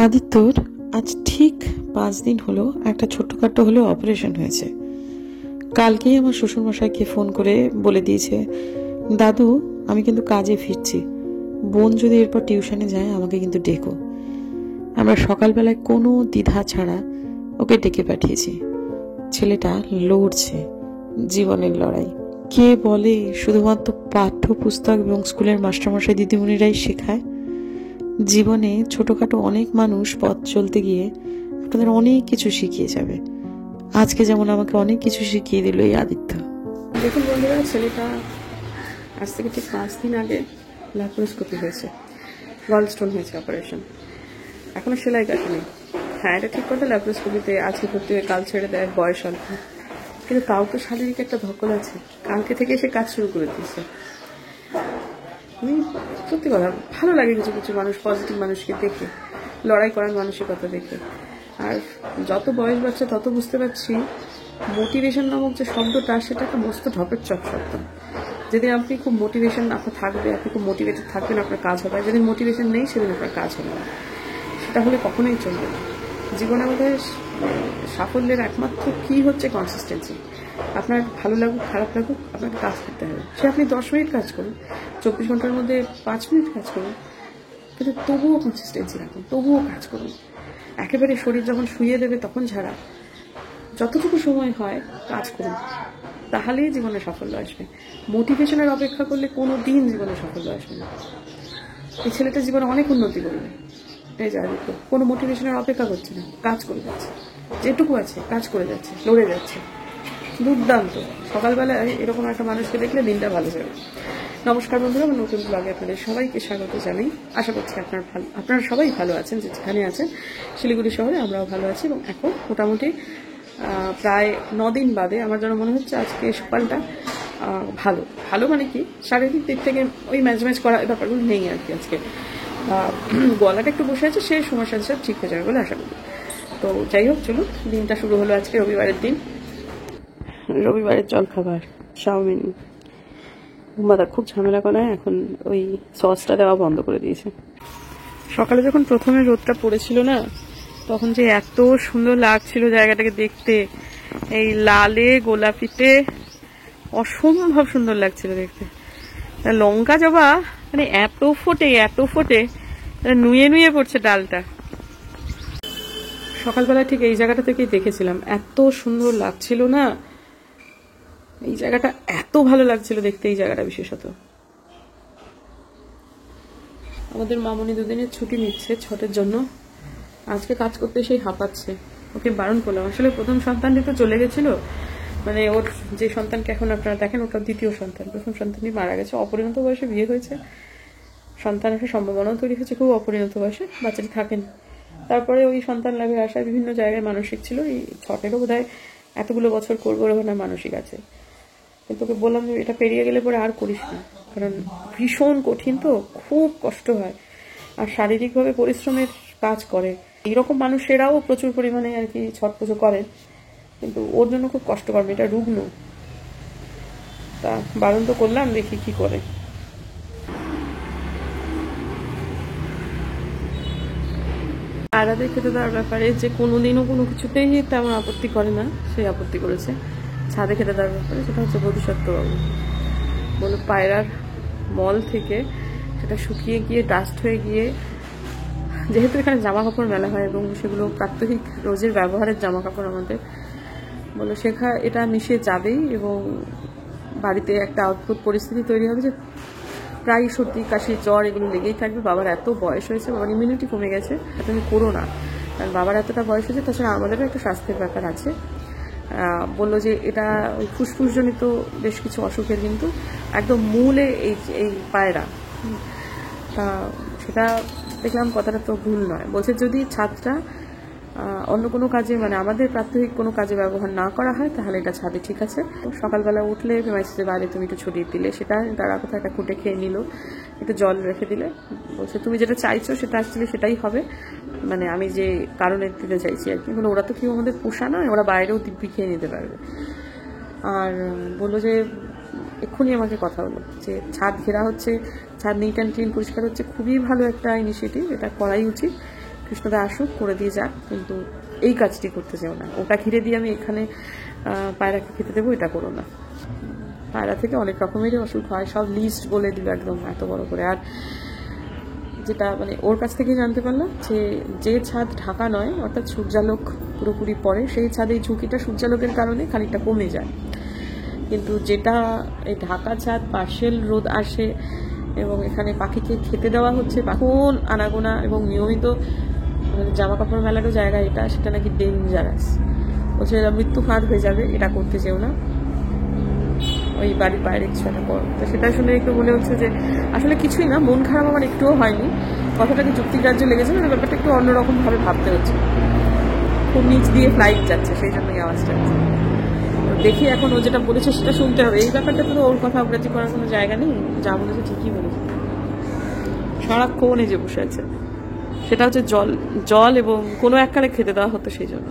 আদিত্যর আজ ঠিক 5 দিন হলো একটা ছোট্টখাট্টো হলেও অপারেশন হয়েছে। কালকেই আমার শ্বশুরমশাইকে ফোন করে বলে দিয়েছে, দাদু আমি কিন্তু কাজে ফিরছি, বোন যদি এরপর টিউশনে যায় আমাকে কিন্তু ডেকো। আমরা সকালবেলায় কোনো দ্বিধা ছাড়া ওকে ডেকে পাঠিয়েছি। ছেলেটা লড়ছে জীবনের লড়াই। কে বলে শুধুমাত্র পাঠ্যপুস্তক এবং স্কুলের মাস্টারমশাই দিদিমণিরাই শেখায়? জীবনে ছোটখাটো অনেক মানুষ পথ চলতে গিয়ে আপনাদের অনেক কিছু শিখিয়ে যাবে। আজকে যেমন আমাকে অনেক কিছু শিখিয়ে দিল এই আদিত্য। দেখুন বন্ধুরা, ছেলেটা আজ থেকে ঠিক 5 দিন আগে ল্যাপ্রোস্কোপি হয়েছে, গল স্টোন হয়েছে অপারেশন। এখনো সেলাই কাটেনি। হ্যাঁ, এটা ঠিক কথা, ল্যাপ্রোস্কোপিতে আজকে ভর্তি হয়ে কাল ছেড়ে দেয়, বয়স অল্প, কিন্তু তাও তো শারীরিক একটা ধকল আছে। কালকে থেকে এসে কাজ শুরু করে দিয়েছে। সত্যি কথা ভালো লাগে কিছু কিছু মানুষ, পজিটিভ মানুষকে দেখে, লড়াই করার মানসিকতা দেখে। আর যত বয়স বাড়ছে তত বুঝতে পারছি মোটিভেশন নামক যে শব্দটা, সেটা একটা মস্ত ঢপের চপ শব্দ। যেদিন আপনি খুব মোটিভেশন আপনার থাকবে, আপনি খুব মোটিভেটেড থাকবেন, আপনার কাজ হবে। যেদিন মোটিভেশন নেই সেদিন আপনার কাজ হবে না। সেটা হলে কখনোই চলবে না। জীবনে আমাদের সাফল্যের একমাত্র কি হচ্ছে কনসিস্টেন্সি। আপনার ভালো লাগুক খারাপ লাগুক আপনাকে কাজ করতে হবে। সে আপনি 10 মিনিট কাজ করুন, 24 ঘন্টার মধ্যে 5 মিনিট কাজ করুন, কিন্তু তবুও কনসিস্টেন্সি রাখুন, তবুও কাজ করুন। একেবারে শরীর যখন শুয়ে দেবে তখন ছাড়া যতটুকু সময় হয় কাজ করুন, তাহলেই জীবনে সাফল্য আসবে। মোটিভেশনের অপেক্ষা করলে কোনো দিন জীবনে সাফল্য আসবে না। এই ছেলেটা জীবনে অনেক উন্নতি করবে। এই যা কোনো মোটিভেশনের অপেক্ষা করছে না, কাজ করে যাচ্ছে, যেটুকু আছে কাজ করে যাচ্ছে, লড়ে যাচ্ছে। দুর্দান্ত। সকালবেলায় এরকম একটা মানুষকে দেখলে দিনটা ভালো যাবে। নমস্কার বন্ধুরা, আমার নতুন ব্লগে আপনাদের সবাইকে স্বাগত জানাই। আশা করছি আপনারা সবাই ভালো আছেন, যেখানে আছেন। শিলিগুড়ি শহরে আমরাও ভালো আছি এবং এখন মোটামুটি প্রায় 9 দিন বাদে আমার যেন মনে হচ্ছে আজকে সকালটা ভালো ভালো মানে কি, শারীরিক দিক থেকে ওই ম্যাচ করা ব্যাপারগুলো নেই আর কি। আজকে গলাটা একটু বসে আছে, সে সমস্যা ঠিক হয়ে যাবে বলে আশা করি। তো যাই হোক, চলুন, দিনটা শুরু হলো আজকে রবিবারের দিন। রবিবারের জলখাবার চাউমিন। উম্মাদা খুব ঝামেলা করে, এখন ওই সসটা দেওয়া বন্ধ করে দিয়েছে। সকালে যখন প্রথমে রোদটা পড়েছিল না, তখন যে এত সুন্দর লাগছিল জায়গাটাকে দেখতে, এই লালে গোলাপিতে অসম্ভব সুন্দর লাগছিল দেখতে। লঙ্কা জবা মানে এত ফোটে নুয়ে নুয়ে পড়ছে ডালটা। সকালবেলা ঠিক এই জায়গাটা থেকেই দেখেছিলাম, এত সুন্দর লাগছিল না এই জায়গাটা, এত ভালো লাগছিল দেখতে এই জায়গাটা। বিশেষত আমাদের মামনি 2 দিনের ছুটি নিচ্ছে ছটের জন্য। আজকে কাজ করতে সেই হাঁপাচ্ছে, ওকে বারণ করলাম। আসলে প্রথম সন্তানটি তো চলে গেছিল, মানে ওর যে সন্তানকে এখন আপনারা দেখেন ওটা দ্বিতীয় সন্তান। প্রথম সন্তানই মারা গেছে, অপরিণত বয়সে বিয়ে হয়েছে, সন্তান আসার সম্ভাবনাও তৈরি হয়েছে খুব অপরিণত বয়সে, বাচ্চাটি থাকেন। তারপরে ওই সন্তান লাভের আশায় বিভিন্ন জায়গায় মানসিক ছিল, এই ছটেরও বোধহয় এতগুলো বছর করবো না মানসিক আছে। কিন্তু ওকে বললাম যে এটা পেরিয়ে গেলে পরে আর করিস না, কারণ ভীষণ কঠিন, তো খুব কষ্ট হয়, আর শারীরিকভাবে পরিশ্রমের কাজ করে। এইরকম মানুষেরাও প্রচুর পরিমাণে আর কি ছট পুজো করেন, কিন্তু ওর জন্য খুব কষ্টকর, এটা রুগ্ন। তা বারণ তো করলাম, দেখি কি করে। আয়রাদের খেতে দেওয়ার ব্যাপারে যে কোনোদিনও কোনো কিছুতেই তেমন আপত্তি করে না, সেই আপত্তি করেছে ছাদে খেতে দেওয়ার ব্যাপারে। সেটা হচ্ছে বোধিসত্ত্ববাবু বলে, পায়রার মল থেকে সেটা শুকিয়ে গিয়ে ডাস্ট হয়ে গিয়ে, যেহেতু এখানে জামা কাপড় মেলা হয় এবং সেগুলো প্রাত্যহিক রোজের ব্যবহারের জামা কাপড় আমাদের, বলে এটা মিশে যাবেই এবং বাড়িতে একটা অদ্ভুত পরিস্থিতি তৈরি হবে যে প্রায় সর্দি কাশি জ্বর এগুলো লেগেই থাকবে। বাবার এত বয়স হয়েছে, বাবার ইমিউনিটি কমে গেছে, তুমি করো না, কারণ বাবার এতটা বয়স হয়েছে। তাছাড়া আমাদেরও একটা স্বাস্থ্যের ব্যাপার আছে। বললো যে এটা ওই ফুসফুসজনিত বেশ কিছু অসুখের কিন্তু একদম মূলে এই পায়রা। তা সেটা দেখলাম কথাটা তো ভুল নয়। বলছে যদি ছাদটা অন্য কোনো কাজে, মানে আমাদের প্রাত্যহিক কোনো কাজে ব্যবহার না করা হয় তাহলে এটা ছাদে ঠিক আছে। সকালবেলা উঠলে প্রেমাইসিসের বাইরে তুমি একটু ছড়িয়ে দিলে, সেটা তারা কোথাও একটা খুঁটে খেয়ে নিল, একটু জল রেখে দিলে, বলছে তুমি যেটা চাইছো সেটা আসলে সেটাই হবে, মানে আমি যে কারণে দিতে চাইছি আর কি। ওরা তো কেউ আমাদের পোষা নয়, ওরা বাইরেও দিব্যি খেয়ে নিতে পারবে। আর বললো যে এক্ষুনি আমাকে কথা হলো যে ছাদ ঘেরা হচ্ছে, ছাদ নিট অ্যান্ড ক্লিন পরিষ্কার হচ্ছে, খুবই ভালো একটা ইনিশিয়েটিভ, এটা করাই উচিত। কৃষ্ণদা আসুক, করে দিয়ে যাক, কিন্তু এই কাজটি করতে চাও না। ওটা ঘিরে দিয়ে আমি এখানে পায়রাকে খেতে দেবো, এটা করো না। পায়রা থেকে অনেক রকমেরই অসুখ হয়, সব লিস্ট বলে দিল একদম এত বড় করে। আর যেটা মানে ওর কাছ থেকে জানতে পারলাম যে ছাদ ঢাকা নয়, অর্থাৎ সূর্যালোক পুরোপুরি পড়ে, সেই ছাদে এই ঝুঁকিটা সূর্যালোকের কারণে খানিকটা কমে যায়। কিন্তু যেটা এই ঢাকা ছাদ, পার্সেল রোদ আসে এবং এখানে পাখিকে খেতে দেওয়া হচ্ছে, এখন আনাগোনা এবং নিয়মিত জামা কাপড় মেলারও জায়গা এটা, সেটা নাকি ডেঞ্জারাস। বলছে মৃত্যু ফাঁদ হয়ে যাবে, এটা করতে চেও না, ওই বাড়ির বাইরে কিছু একটা করো। তো সেটা শুনে একটু মনে হচ্ছে যে আসলে কিছুই না, মন খারাপ আমার একটুও হয়নি। কথাটাকে যুক্তিগ্রাহ্য লেগেছে না, ব্যাপারটা একটু অন্যরকম ভাবে ভাবতে হচ্ছে। খুব নিচ দিয়ে ফ্লাইট যাচ্ছে, সেই জন্যই আওয়াজটা। দেখি এখন ও যেটা বলেছে সেটা শুনতে হবে। এই ব্যাপারটা তো ওর কথা অগ্রাহ্য করার কোনো জায়গা নেই, যা বলেছে ঠিকই বলেছে। সারাক্ষণ এই যে বসে আছে, সেটা হচ্ছে জল এবং কোনো এককালে খেতে দেওয়া হতো, সেই জন্য।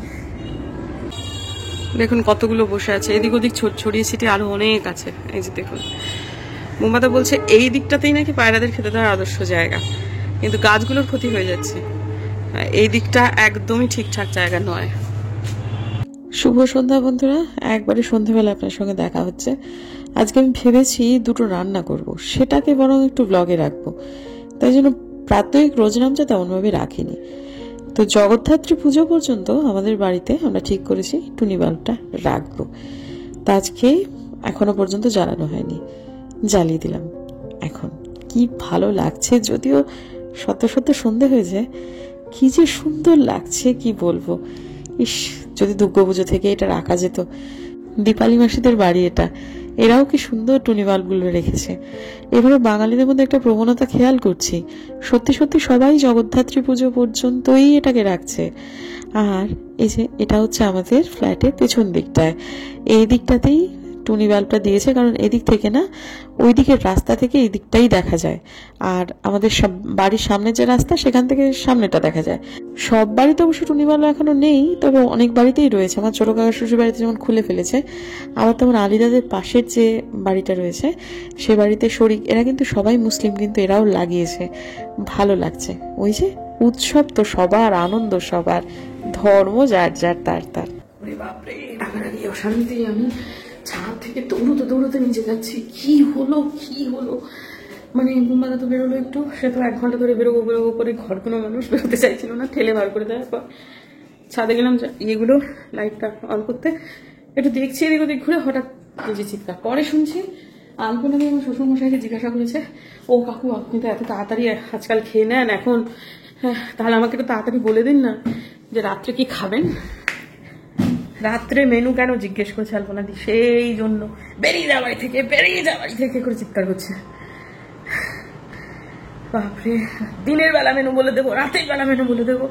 দেখুন কতগুলো বসে আছে, এদিক ওদিক ছড়িয়ে ছিটিয়ে আরো অনেক আছে। এই যে দেখুন, মোমবাতা বলছে এই দিকটাতেই নাকি পায়রাদের খেতে দেওয়ার আদর্শ জায়গা, কিন্তু গাছগুলোর ক্ষতি হয়ে যাচ্ছে। এই দিকটা একদমই ঠিকঠাক জায়গা নয়। শুভ সন্ধ্যা বন্ধুরা, একবারে সন্ধ্যাবেলা আপনার সঙ্গে দেখা হচ্ছে। আজকে আমি ভেবেছি দুটো রান্না করব, সেটাকে বরং একটু ব্লগে রাখবো। তাই জন্য প্রাত্যহিক রোজনামটা তেমনভাবে রাখিনি। তো জগদ্ধাত্রী পুজো পর্যন্ত আমাদের বাড়িতে আমরা ঠিক করেছি টুনি বাল্বটা রাখবো। তা আজকে এখনো পর্যন্ত জ্বালানো হয়নি, জ্বালিয়ে দিলাম। এখন কি ভালো লাগছে, যদিও সত্য সত্য সন্ধে হয়েছে, কি যে সুন্দর লাগছে কি বলবো। ইস, যদি দুর্গাপুজো থেকে এটা রাখা যেত। দীপালি মাসিদের বাড়ি এটা, এরাও কি সুন্দর টুনি বাল্বগুলো রেখেছে। এবারে বাঙালিদের মধ্যে একটা প্রবণতা খেয়াল করছি, সত্যি সত্যি সবাই জগদ্ধাত্রী পুজো পর্যন্তই এটাকে রাখছে। আর এই যে এটা হচ্ছে আমাদের ফ্ল্যাটের পেছন দিকটায়, এই দিকটাতেই টুনি বাল্বটা দিয়েছে, কারণ এদিক থেকে না ওই দিকের রাস্তা থেকে এই দিকটাই দেখা যায়। আর আমাদের সব বাড়ির সামনে যে রাস্তা, সেখান থেকে সামনেটা দেখা যায়। সব বাড়িতে অবশ্য টুনি বাল্ব এখনো নেই, তবে অনেক বাড়িতেই রয়েছে। আমার ছোট কাকা শ্বশুর বাড়িতে যেমন খুলে ফেলেছে, আবার তেমন আলিদাদের পাশের যে বাড়িটা রয়েছে সে বাড়িতে শরিক, এরা কিন্তু সবাই মুসলিম, কিন্তু এরাও লাগিয়েছে। ভালো লাগছে। ওই যে উৎসব তো সবার, আনন্দ সবার, ধর্ম যার যার তার তার। বাপরে, রাগারাগি অশান্তি। আমি ছাদ থেকে দৌড়তে নিচে যাচ্ছি, কি হলো। মানে মোমবাতা তো বেরোলো একটু, সে তো 1 ঘন্টা ধরে বেরোবো করে ঘর, কোনো মানুষ বেরোতে চাইছিল না, ঠেলে বার করে দেওয়ার পর ছাদে গেলাম ইয়েগুলো লাইটটা অন করতে, একটু দেখছি এদিক ওদিক ঘুরে, হঠাৎ যে চিৎকার। পরে শুনছি আলপনা দিয়ে আমার শ্বশুর মশাইকে জিজ্ঞাসা করেছে, ও কাকু আপনি তো এত তাড়াতাড়ি আজকাল খেয়ে নেন এখন, তাহলে আমাকে একটু তাড়াতাড়ি বলে দিন না যে রাত্রে কি খাবেন, রাত্রে মেনু কেন জিজ্ঞেস করছে আলপনা দি। সেই জন্য বেরিয়ে যা বাড়ি থেকে করে চিৎকার করছে। বাপরে, দিনের বেলা মেনু বলে দেবো, রাতের বেলা মেনু বলে দেবো।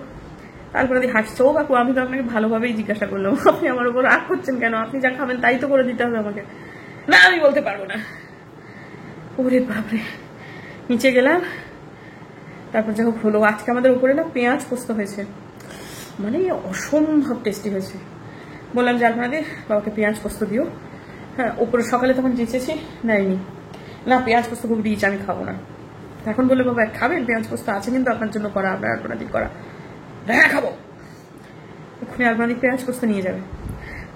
তারপরে হাসছে, ও কাকু আমি তো আপনাকে ভালোভাবেই জিজ্ঞাসা করলাম, আপনি আমার উপর রাগ করছেন কেন? আপনি যা খাবেন তাই তো করে দিতে হবে আমাকে। না, আমি বলতে পারবো না। ওরে বাপরে, নিচে গেলাম, তারপর যা হোক হলো। আজকে আমাদের উপরে না পেঁয়াজ পোস্ত হয়েছে, মানে অসম্ভব টেস্টি হয়েছে। বললাম যে আপনাদের বাবাকে পেঁয়াজ পোস্ত দিও। হ্যাঁ, উপরে সকালে তখন চেঁচেছি, নেয়নি। না, পেঁয়াজ পোস্ত খুব দিয়েছি, আমি খাবো না। এখন বললে বাবা খাবেন পেঁয়াজ পোস্ত আছে কিন্তু আপনার জন্য করা, আপনার আপনাদের করা। হ্যাঁ খাবো। ওখানে আপনাদের পেঁয়াজ পোস্ত নিয়ে যাবে।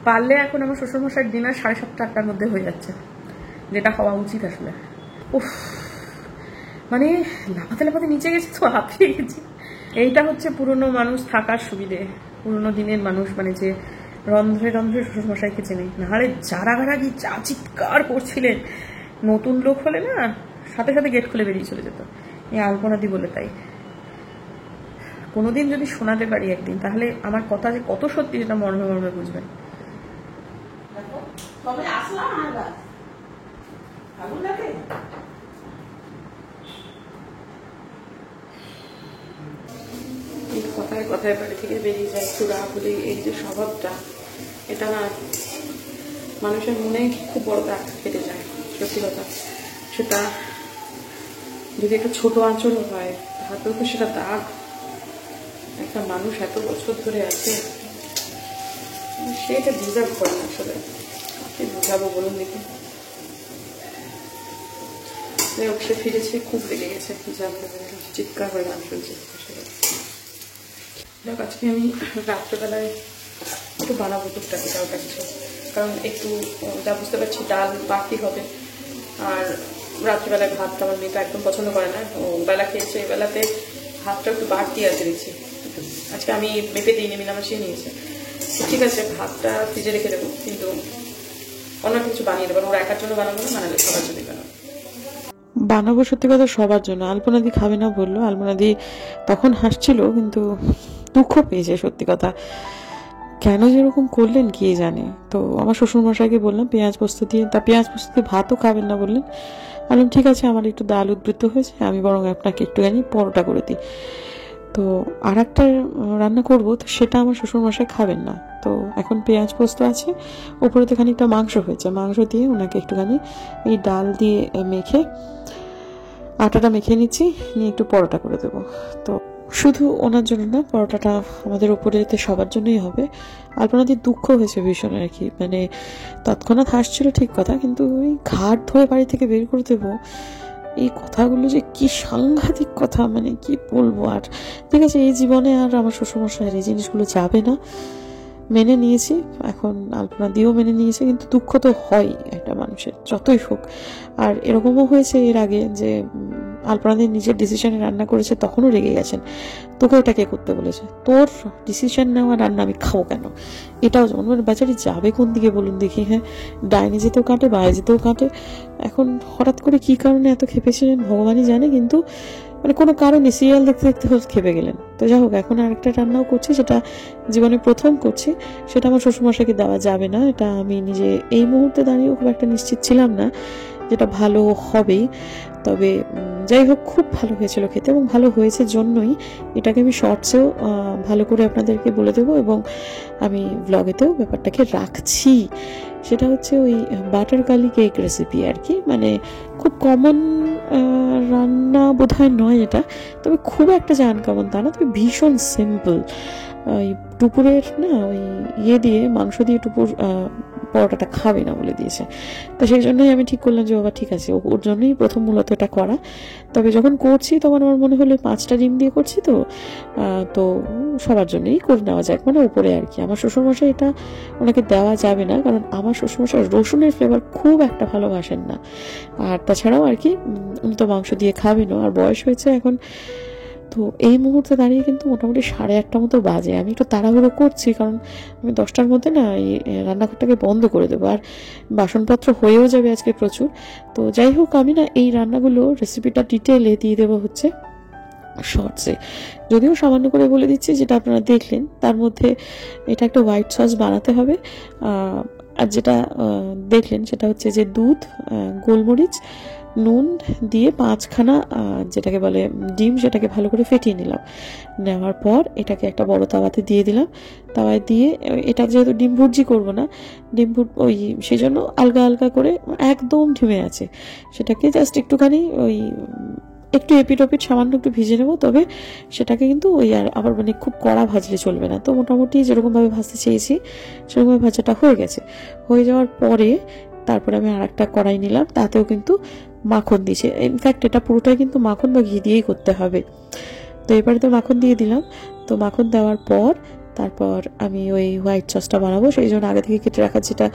পারলে এখন আমার শ্বশুরমশাইয়ের ডিনার 7:30-8টার মধ্যে হয়ে যাচ্ছে, যেটা হওয়া উচিত আসলে। উফ, মানে লাফাতে নিচে গেছি তো হাঁপিয়ে গেছি। এইটা হচ্ছে পুরনো মানুষ থাকার সুবিধে, পুরনো দিনের মানুষ, মানে যে রন্ধ্রে শ্বশুরমশাইকে চেনে। নাহলে জারাগারাগি যা চিৎকার করছিলেন, নতুন লোক হলে না সাথে সাথে গেট খুলে বেরিয়ে চলে যেত। এই আলপনাদি বলে তাই। কোনোদিন যদি শোনাতে পারি একদিন, তাহলে আমার কথা যে কত সত্যি সেটা মর্মে মর্মে বুঝবেন। কথায় কথায় বাড়ি থেকে বেরিয়ে যায় চূড়া বলে, এই যে স্বভাবটা, এটা না মানুষের মনে খুব বড় দাগ কেটে যায়। সত্যি কথা, সেটা যদি একটা ছোট আঁচড়ও হয় তাতেও তো সেটা দাগ। একটা মানুষ এত বছর ধরে আছে, সেটা ডিজার্ভ করে না আসলে। কি বুঝাবো বলুন দেখি। সে ফিরেছে, খুব লেগে গেছে, চিৎকার করে গান শুনছে। দেখ আজকে আমি রাত্রেবেলায় একটু বানাবো টুকটাক এটা ওটা কিছু, কারণ একটু যা বুঝতে পারছি ডাল বাড়তি হবে। আর রাত্রিবেলায় ভাতটা আমার মেয়েটা একদম পছন্দ করে না, ও বেলা খেয়েছে, এই বেলাতে ভাতটা একটু বাড়তি আছে দেখছি। আজকে আমি মেপে দিইনি, মিলামাসিয়ে নিয়েছে। ঠিক আছে, ভাতটা ফ্রিজে রেখে দেবো, কিন্তু অন্য কিছু বানিয়ে দেবো। ওরা একার জন্য বানাবো না, বানালে সবার জন্য বানাবো। বানাবো সত্যি কথা সবার জন্য। আলপনাদি খাবে না বললো। আলপনাদি তখন হাসছিল, কিন্তু দুঃখ পেয়েছে সত্যি কথা। কেন যেরকম করলেন কে জানে। তো আমার শ্বশুরমশাইকে বললাম পেঁয়াজ পোস্ত দিয়ে, তা পেঁয়াজ পোস্ত দিয়ে ভাতও খাবেন না বললেন। বললাম ঠিক আছে, আমার একটু ডাল উদ্বৃত্ত হয়েছে, আমি বরং আপনাকে একটুখানি পরোটা করে দিই। তো আর একটা রান্না করব, তো সেটা আমার শ্বশুরমশাই খাবেন না। তো এখন পেঁয়াজ পোস্ত আছে, উপরেতে খানিকটা মাংস হয়েছে, মাংস দিয়ে ওনাকে একটুখানি এই ডাল দিয়ে মেখে আটাটা মেখে নিচ্ছি, নিয়ে একটু পরোটা করে দেবো। তো শুধু ওনার জন্য না, পরোটাটা আমাদের উপরেতে সবার জন্যই হবে। আলপনাদির দুঃখ হয়েছে ভীষণ আর কি, মানে তৎক্ষণাৎ হাসছিল ঠিক কথা, কিন্তু ওই ঘাট ধরে বাড়ি থেকে বের করে দেবো, এই কথাগুলো যে কি সাংঘাতিক কথা, মানে কি বলবো। আর ঠিক আছে, এই জীবনে আর আমার শ্বশুরমশাইয়ের এই জিনিসগুলো যাবে না, মেনে নিয়েছি। এখন আলপনা দিয়েও মেনে নিয়েছে, কিন্তু দুঃখ তো হয় একটা মানুষের যতই হোক। আর এরকমও হয়েছে এর আগে যে আলপনা দিয়ে নিজের ডিসিশনে রান্না করেছে, তখনও রেগে গেছেন, তোকে এটা কে করতে বলেছে, তোর ডিসিশন নেওয়া রান্না আমি খাবো কেন। এটাও যেমন মানে বেচারি যাবে কোন দিকে বলুন দেখি। হ্যাঁ, ডাইনে যেতেও কাটে, বাইরে যেতেও কাটে। এখন হঠাৎ করে কি কারণে এত খেপেছিলেন ভগবানই জানে, কিন্তু মানে কোনো কারণে সিরিয়াল দেখতে দেখতে খেপে গেলেন। তো যাই হোক, এখন আরেকটা রান্নাও করছি, যেটা জীবনে প্রথম করছি, সেটা আমার শ্বশুরমশাইকে দেওয়া যাবে না। এটা আমি নিজে এই মুহূর্তে দাঁড়িয়েও খুব একটা নিশ্চিত ছিলাম না যেটা ভালো হবেই। তবে যাই হোক, খুব ভালো হয়েছিল খেতে, এবং ভালো হয়েছে জন্যই এটাকে আমি শর্টসেও ভালো করে আপনাদেরকে বলে দেবো, এবং আমি ব্লগেতেও ব্যাপারটাকে রাখছি। সেটা হচ্ছে ওই বাটার গার্লিক এগ রেসিপি আর কি, মানে খুব কমন রান্না বোধহয় নয় এটা, তবে খুব একটা যে আনকমন তা না, তবে ভীষণ সিম্পল। ওই দুপুরের না ওই দিয়ে মাংস দিয়ে দুপুর পরোটাটা খাবে না বলে দিয়েছে। তো সেই জন্যই আমি ঠিক করলাম যে বাবা ঠিক আছে, ওর জন্যই প্রথম মূলত এটা করা। তবে যখন করছি তখন আমার মনে হলো 5টা ডিম দিয়ে করছি, তো সবার জন্যই করে নেওয়া যাক, মানে উপরে আর কি। আমার শ্বশুরমশাই এটা ওনাকে দেওয়া যাবে না, কারণ আমার শ্বশুরমশাই রসুনের ফ্লেভার খুব একটা ভালোবাসেন না। আর তাছাড়াও আর কি উনি তো মাংস দিয়ে খাবেনও, আর বয়স হয়েছে এখন। তো এই মুহূর্তে দাঁড়িয়ে কিন্তু মোটামুটি 8:30 মতো বাজে। আমি একটু তাড়াহুড়ো করছি, কারণ আমি 10টার মধ্যে না এই রান্নাঘরটাকে বন্ধ করে দেবো, আর বাসনপত্র হয়েও যাবে আজকে প্রচুর। তো যাই হোক, আমি না এই রান্নাগুলো রেসিপিটা ডিটেলে দিয়ে দেবো হচ্ছে শর্টসে, যদিও সামান্য করে বলে দিচ্ছি যেটা আপনারা দেখলেন। তার মধ্যে এটা একটা হোয়াইট সস বানাতে হবে, আর যেটা দেখলেন সেটা হচ্ছে যে দুধ, গোলমরিচ, নুন দিয়ে 5খানা যেটাকে বলে ডিম, সেটাকে ভালো করে ফেটিয়ে নিলাম। নেওয়ার পর এটাকে একটা বড় তাওয়াতে দিয়ে দিলাম। তাওয়ায় দিয়ে এটা যেহেতু ডিম ভুর্জি করবো না, ওই সেই জন্য আলগা আলগা করে একদম ঢিমে আছে, সেটাকে জাস্ট একটুখানি ওই একটু এপিট ওপিট সামান্য একটু ভিজে নেবো। তবে সেটাকে কিন্তু ওই আর আবার মানে খুব কড়া ভাজলে চলবে না। তো মোটামুটি যেরকমভাবে ভাজতে চেয়েছি সেরকমভাবে ভাজাটা হয়ে গেছে। হয়ে যাওয়ার পরে তারপরে আমি আর একটা কড়াই নিলাম, তাতেও কিন্তু মাখন দিয়েছে। ইনফ্যাক্ট এটা পুরোটাই কিন্তু মাখন বা ঘি দিয়েই করতে হবে। তো এবারে তো মাখন দিয়ে দিলাম। তো মাখন দেওয়ার পর তারপর আমি ওই হোয়াইট সসটা বানাবো, সেই জন্য আগে থেকে কেটে রাখা যেটা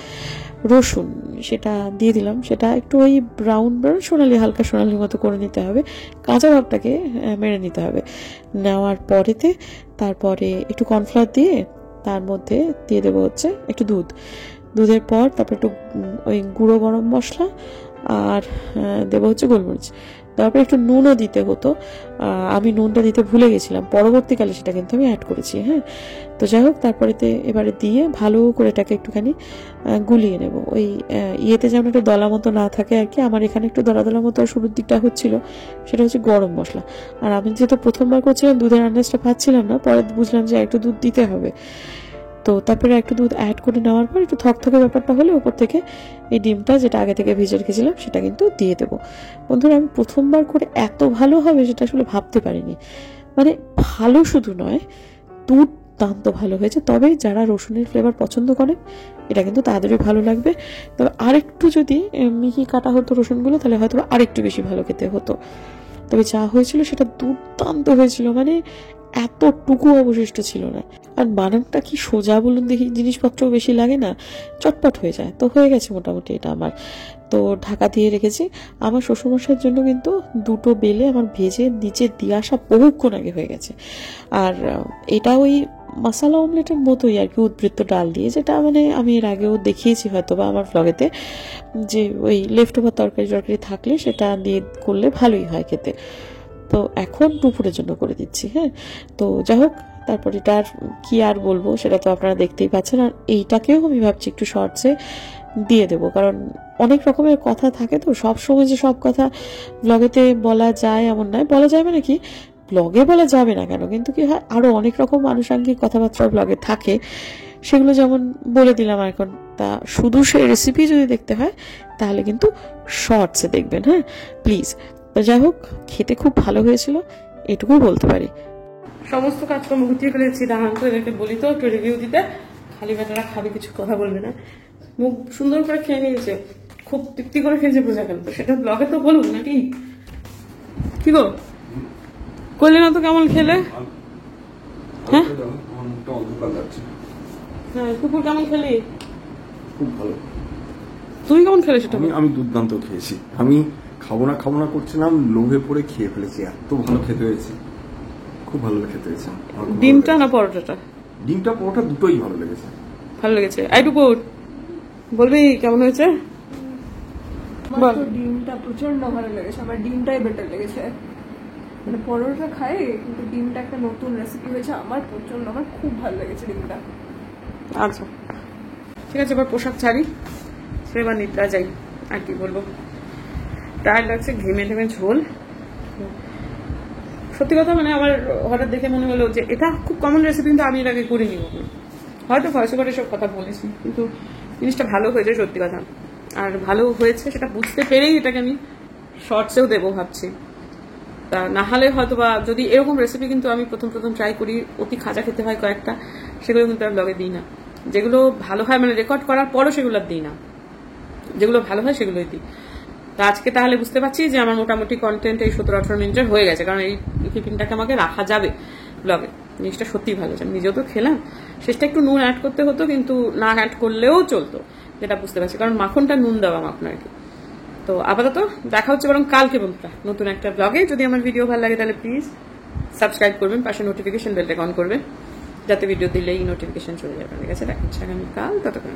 রসুন সেটা দিয়ে দিলাম। সেটা একটু ওই ব্রাউন সোনালি, হালকা সোনালির মতো করে নিতে হবে, কাঁচা ভাবটাকে মেরে নিতে হবে। নেওয়ার পরেতে তারপরে একটু কর্নফ্লাওয়ার দিয়ে তার মধ্যে দিয়ে দেবো হচ্ছে একটু দুধের পর তারপর একটু ওই গুঁড়ো গরম মশলা, আর দেবো হচ্ছে গোলমরিচ। তারপরে একটু নুনও দিতে হতো, আমি নুনটা দিতে ভুলে গেছিলাম, পরবর্তীকালে সেটা কিন্তু আমি অ্যাড করেছি। হ্যাঁ, তো যাই হোক, তারপরেতে এবারে দিয়ে ভালো করে এটাকে একটুখানি গুলিয়ে নেব। ওই ইয়েতে যেমন একটু দলা মতো না থাকে আর কি, আমার এখানে একটু দলা দলা মতো শুরুর দিকটা হচ্ছিল, সেটা হচ্ছে গরম মশলা। আর আমি যেহেতু প্রথমবার করছিলাম দুধের আন্দাজটা পাচ্ছিলাম না, পরে বুঝলাম যে একটু দুধ দিতে হবে। তো তারপরে একটু দুধ অ্যাড করে নেওয়ার পর একটু থকথকে ব্যাপারটা হলে উপর থেকে এই ডিমটা যেটা আগে থেকে ভিজে রেখেছিলাম সেটা কিন্তু দিয়ে দেবো। বন্ধুরা, আমি প্রথমবার করে এত ভালো হবে সেটা আসলে ভাবতে পারিনি। মানে ভালো শুধু নয়, দুর্দান্ত ভালো হয়েছে। তবে যারা রসুনের ফ্লেভার পছন্দ করেন এটা কিন্তু তাদেরই ভালো লাগবে। তবে আরেকটু যদি মিহি কাটা হতো রসুনগুলো, তাহলে হয়তো আরেকটু বেশি ভালো খেতে হতো। তবে যা হয়েছিল সেটা দুর্দান্ত হয়েছিল, মানে এতটুকু অবশিষ্ট ছিল না। আর বানানটা কি সোজা বলুন দেখি, জিনিসপত্র বেশি লাগে না, চটপট হয়ে যায়। তো হয়ে গেছে মোটামুটি এটা আমার। তো ঢাকা দিয়ে রেখেছি। আমার শ্বশুরমশাইয়ের জন্য কিন্তু দুটো বেলে আমার ভেজে নিচে দিয়ে আসা বহুক্ষণ আগে হয়ে গেছে। আর এটা ওই মশালা অমলেটের মতোই আর কি, উদ্বৃত্ত ডাল দিয়ে, যেটা মানে আমি এর আগেও দেখিয়েছি হয়তো বা আমার ভ্লগেতে, যে ওই লেফট ওভার তরকারি থাকলে সেটা দিয়ে করলে ভালোই হয় খেতে। তো এখন দুপুরের জন্য করে দিচ্ছি। হ্যাঁ, তো যাই হোক, তারপর এটা আর কি আর বলবো, সেটা তো আপনারা দেখতেই পাচ্ছেন। আর এইটাকেও আমি ভাবছি একটু শর্টসে দিয়ে দেবো, কারণ অনেক রকমের কথা থাকে, তো সব সময় যে সব কথা ব্লগেতে বলা যায় এমন নয়। বলা যাবে নাকি, ব্লগে বলা যাবে না কেন, কিন্তু কি হয় আরো অনেক রকম আনুষঙ্গিক কথাবার্তা ব্লগে থাকে, সেগুলো যেমন বলে দিলাম এখন। তা শুধু সেই রেসিপি যদি দেখতে হয় তাহলে কিন্তু শর্টসে দেখবেন। হ্যাঁ প্লিজ। তো যাই হোক, খেতে খুব ভালো হয়েছিল, এটুকু বলতে পারি। সমস্ত কাজকর্ম গুটিয়ে ফেলেছি, দাঁড়ান তো এদেরকে বলি তো একটু রিভিউ দিতে। খালি বেটারা খাবে, কিছু কথা বলবে না। মুখ সুন্দর করে খেয়ে নিয়েছে, খুব তৃপ্তি করে খেয়েছে বোঝা গেল। তো সেটা ব্লগে তো বলুন নাকি, কি গো করলে না তো? কেমন খেলে? হ্যাঁ হ্যাঁ, কুকুর কেমন খেলি? খুব ভালো। তুমি কেমন খেলে সেটা? আমি দুর্দান্ত খেয়েছি। আমি খাবো না করছিলাম, লোভে পড়ে খেয়ে ফেলেছি। এত ভালো খেতে হয়েছে, খুব ভালো খেতে হয়েছে। ডিমটা না পরোটাটা? ডিমটা পরোটা দুটোই ভালো লেগেছে। ভালো লেগেছে। আইটুকু বলবি কেমন হয়েছে? আমার তো ডিমটা প্রচন্ড ভালো লেগেছে, আমার ডিমটাই বেটার লেগেছে। মানে পরোটা খাই, কিন্তু ডিমটা একটা নতুন রেসিপি হয়েছে, আমার খুব ভালো লেগেছে ডিমটা। আচ্ছা ঠিক আছে, এবার পোশাক ছাড়ি, সে এবার নিদ্রা যাই। আর কি বলবো, টায়ার্ড লাগছে, ঘেমে টেমে ঝোল। সত্যি কথা মানে আমার হঠাৎ দেখে মনে হলো যে এটা খুব কমন রেসিপি, কিন্তু আমি এর আগে করিনি কখনো। হয়তো ভয়েস ওভারে সব কথা বলেছি, কিন্তু জিনিসটা ভালো হয়েছে সত্যি কথা। আর ভালো হয়েছে সেটা বুঝতে পেরেই এটাকে আমি শর্টসেও দেবো ভাবছি। তা না হলে হয়তো বা, যদি এরকম রেসিপি কিন্তু আমি প্রথম ট্রাই করি, অতি খাজা খেতে হয় কয়েকটা, সেগুলো কিন্তু আমি ব্লগে দিই না। যেগুলো ভালো হয় মানে রেকর্ড করার পরও সেগুলো দিই না, যেগুলো ভালো হয় সেগুলোই দিই। তো আজকে তাহলে বুঝতে পারছি যে আমার মোটামুটি কন্টেন্ট এই 17-18 মিনিটের হয়ে গেছে, কারণ এই টিফিনটাকে আমাকে রাখা যাবে ব্লগে। জিনিসটা সত্যিই ভালো, আমি নিজেও তো খেলাম। শেষটা একটু নুন অ্যাড করতে হতো, কিন্তু না অ্যাড করলেও চলতো, যেটা বুঝতে পারছি, কারণ মাখনটা নুন দেওয়া মাখন আর কি। তো আপাতত দেখা হচ্ছে বরং কালকে বন্ধুরা নতুন একটা ব্লগে। যদি আমার ভিডিও ভালো লাগে তাহলে প্লিজ সাবস্ক্রাইব করবেন, পাশে নোটিফিকেশন বেলটা অন করবেন, যাতে ভিডিও দিলেই নোটিফিকেশন চলে যাবে। ঠিক আছে, দেখা হচ্ছে আগামীকাল, ততক্ষণ।